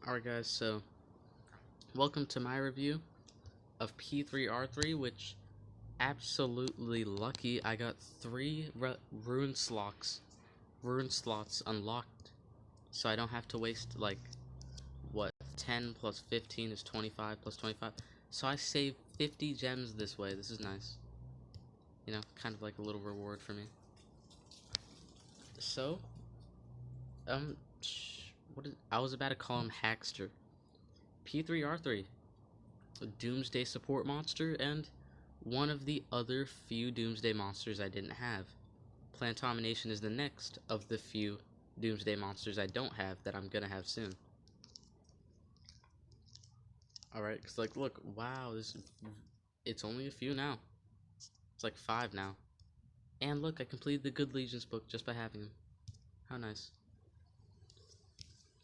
Alright guys, so welcome to my review of P3R3, which absolutely lucky I got 3 rune slots unlocked, so I don't have to waste like, what, 10 plus 15 is 25 plus 25, so I saved 50 gems this way. This is nice, you know, kind of like a little reward for me. So, I was about to call him Hackster. P3R3, a Doomsday support monster, and one of the other few Doomsday monsters I didn't have. Plantomination is the next of the few Doomsday monsters I don't have that I'm gonna have soon. Alright, because like, look, wow, it's only a few now. It's like 5 now. And look, I completed the Good Legions book just by having him. How nice.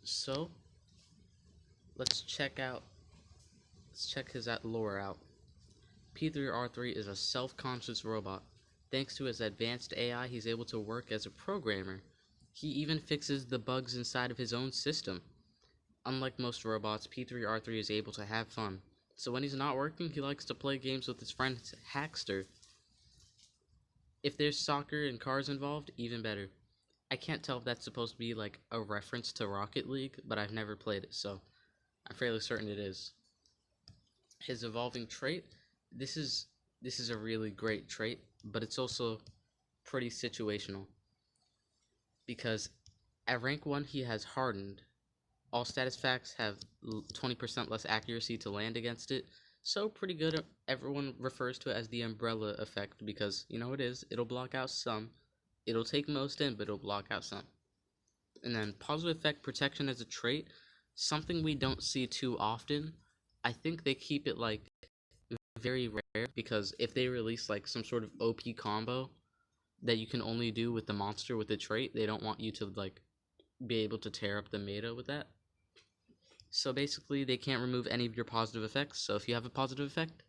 So, let's check his lore out. P3R3 is a self-conscious robot. Thanks to his advanced AI, he's able to work as a programmer. He even fixes the bugs inside of his own system. Unlike most robots, P3R3 is able to have fun. So when he's not working, he likes to play games with his friend Hackster. If there's soccer and cars involved, even better. I can't tell if that's supposed to be like a reference to Rocket League, but I've never played it, so I'm fairly certain it is. His evolving trait, this is a really great trait, but it's also pretty situational. Because at rank 1 he has hardened. All status facts have 20% less accuracy to land against it, so pretty good. Everyone refers to it as the umbrella effect because, you know, it'll block out some. It'll take most in, but it'll block out some. And then positive effect protection as a trait, something we don't see too often. I think they keep it like very rare, because if they release like some sort of OP combo that you can only do with the monster with the trait, they don't want you to like be able to tear up the meta with that. So basically they can't remove any of your positive effects, so if you have a positive effect,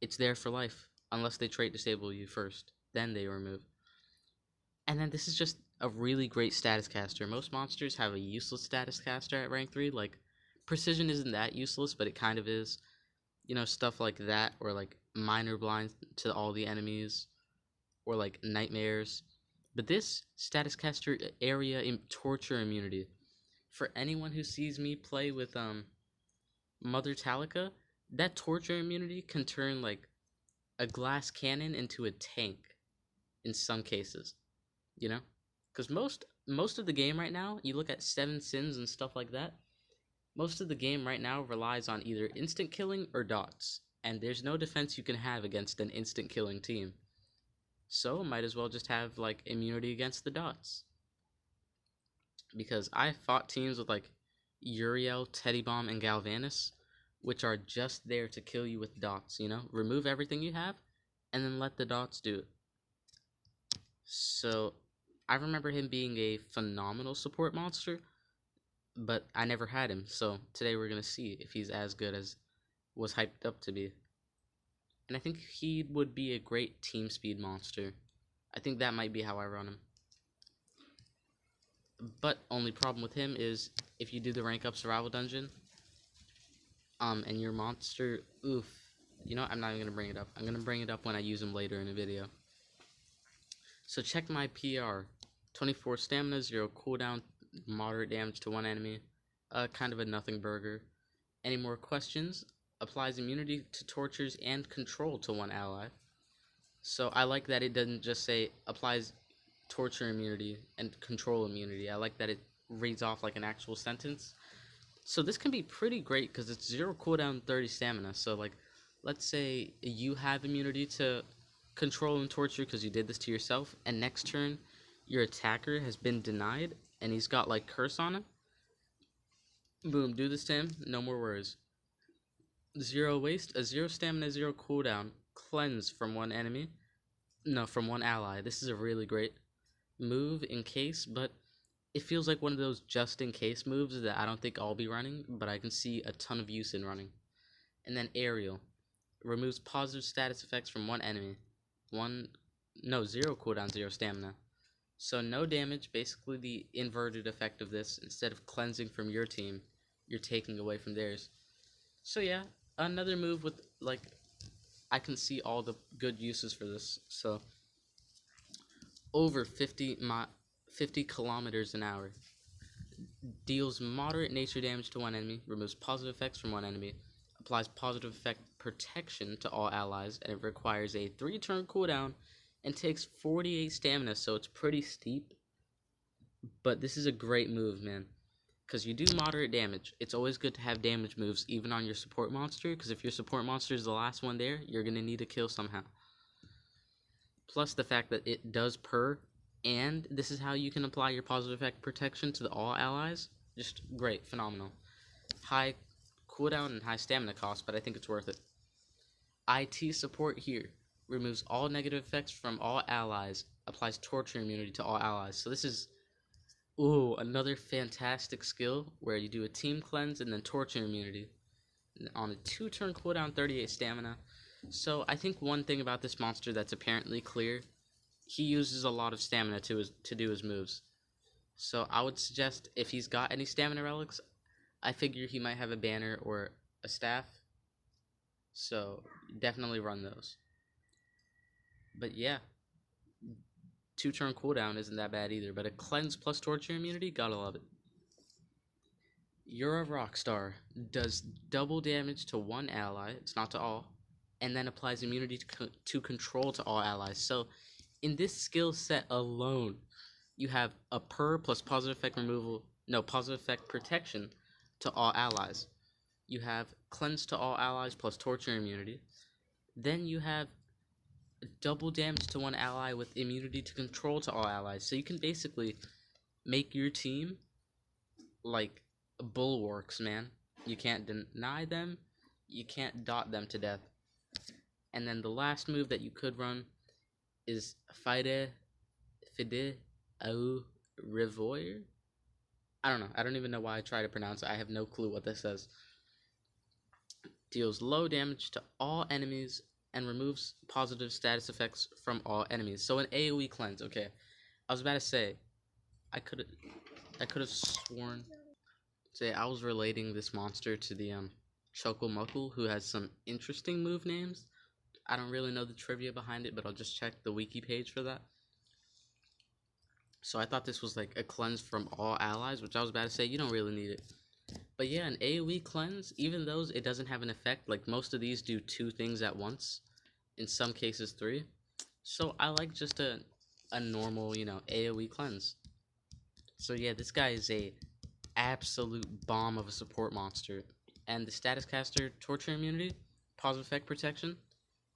it's there for life, unless they trait disable you first, then they remove. And then this is just a really great status caster. Most monsters have a useless status caster at rank 3, like precision isn't that useless, but it kind of is. You know, stuff like that, or like minor blind to all the enemies, or like nightmares. But this status caster area in torture immunity. For anyone who sees me play with Mother Talica, that torture immunity can turn like a glass cannon into a tank in some cases. You know? Because most of the game right now, you look at 7 Sins and stuff like that, most of the game right now relies on either instant killing or dots, and there's no defense you can have against an instant killing team. So might as well just have like immunity against the dots. Because I fought teams with like Uriel, Teddy Bomb, and Galvanus, which are just there to kill you with dots, you know? Remove everything you have, and then let the dots do it. So I remember him being a phenomenal support monster, but I never had him, so today we're going to see if he's as good as was hyped up to be. And I think he would be a great team speed monster. I think that might be how I run him. But only problem with him is if you do the rank up survival dungeon, and your monster, oof, you know, I'm not even going to bring it up. I'm going to bring it up when I use him later in a video. So check my PR. 24 stamina, 0 cooldown, moderate damage to 1 enemy, kind of a nothing burger. Any more questions? Applies immunity to tortures and control to 1 ally. So I like that it doesn't just say applies torture immunity and control immunity. I like that it reads off like an actual sentence. So this can be pretty great because it's 0 cooldown, 30 stamina. So like, let's say you have immunity to control and torture because you did this to yourself, and next turn your attacker has been denied and he's got like curse on him. Boom, do this to him, no more worries. 0 waste, a 0 stamina, 0 cooldown, cleanse from 1 enemy. No, from 1 ally. This is a really great move in case, but it feels like one of those just in case moves that I don't think I'll be running, but I can see a ton of use in running. And then aerial. Removes positive status effects from 1 enemy. 0 cooldown, 0 stamina. So no damage, basically the inverted effect of this. Instead of cleansing from your team, you're taking away from theirs. So yeah, another move with like I can see all the good uses for this. So over 50 kilometers an hour. Deals moderate nature damage to one enemy, removes positive effects from one enemy, applies positive effect protection to all allies, and it requires a 3-turn cooldown and takes 48 stamina, so it's pretty steep. But this is a great move, man, because you do moderate damage. It's always good to have damage moves even on your support monster, because if your support monster is the last one there, you're going to need a kill somehow. Plus the fact that it does purr, and this is how you can apply your positive effect protection to all allies. Just great, phenomenal. High cooldown and high stamina cost, but I think it's worth it. IT support here. Removes all negative effects from all allies. Applies torture immunity to all allies. So this is, ooh, another fantastic skill where you do a team cleanse and then torture immunity. On a 2-turn cooldown, 38 stamina. So I think one thing about this monster that's apparently clear, he uses a lot of stamina to do his moves. So I would suggest if he's got any stamina relics, I figure he might have a banner or a staff. So definitely run those. But yeah, 2-turn cooldown isn't that bad either. But a cleanse plus torture immunity, gotta love it. You're a rock star. Does double damage to one ally, it's not to all, and then applies immunity to control to all allies. So in this skill set alone, you have a purr plus positive effect removal, no, positive effect protection to all allies. You have cleanse to all allies plus torture immunity. Then you have double damage to one ally with immunity to control to all allies. So you can basically make your team like bulwarks, man. You can't deny them, you can't dot them to death. And then the last move that you could run is Fide au Revoire. I don't know. I don't even know why I try to pronounce it. I have no clue what this says. Deals low damage to all enemies and removes positive status effects from all enemies. So an AoE cleanse. Okay, I was about to say, I could have sworn. Say I was relating this monster to the Chocomuckle, who has some interesting move names. I don't really know the trivia behind it, but I'll just check the wiki page for that. So I thought this was like a cleanse from all allies, which I was about to say, you don't really need it. But yeah, an AoE cleanse, even though it doesn't have an effect, like most of these do 2 things at once, in some cases 3. So I like just a normal, AoE cleanse. So yeah, this guy is a absolute bomb of a support monster. And the status caster torture immunity, positive effect protection,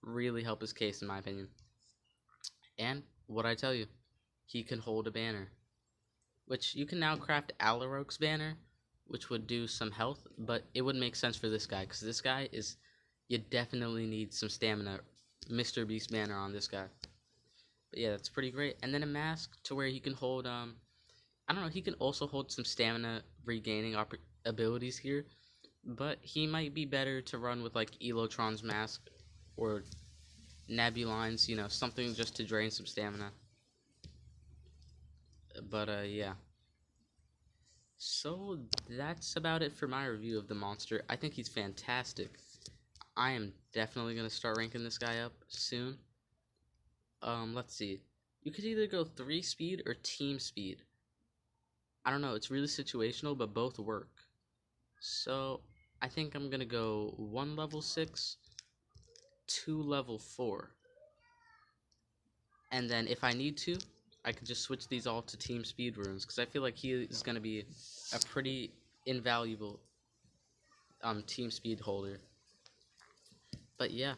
really help his case in my opinion. And what I tell you, he can hold a banner, which you can now craft Alarok's banner, which would do some health, but it would make sense for this guy, because this guy is, you definitely need some stamina. Mr. Beast banner on this guy. But yeah, that's pretty great. And then a mask to where he can hold, I don't know, he can also hold some stamina regaining abilities here, but he might be better to run with like Elotron's mask or Nebuline's, something just to drain some stamina. But yeah. So that's about it for my review of the monster. I think he's fantastic. I am definitely going to start ranking this guy up soon. Let's see. You could either go 3 speed or team speed. I don't know, it's really situational, but both work. So I think I'm going to go 1 level 6, 2 level 4. And then if I need to, I could just switch these all to team speed runes, because I feel like he is going to be a pretty invaluable team speed holder. But yeah,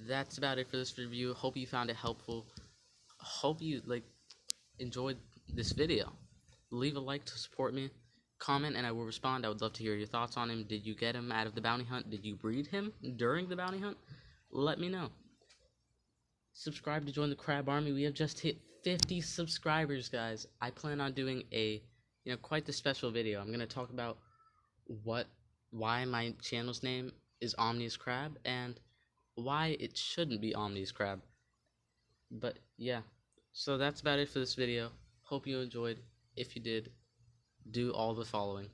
that's about it for this review. Hope you found it helpful. Hope you enjoyed this video. Leave a like to support me. Comment and I will respond. I would love to hear your thoughts on him. Did you get him out of the bounty hunt? Did you breed him during the bounty hunt? Let me know. Subscribe to join the Crab Army. We have just hit 50 subscribers, guys. I plan on doing a, quite the special video. I'm going to talk about why my channel's name is Omni-Crab and why it shouldn't be Omni-Crab. But yeah, so that's about it for this video. Hope you enjoyed. If you did, do all the following.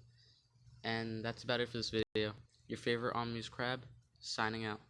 And that's about it for this video. Your favorite Omni-Crab, signing out.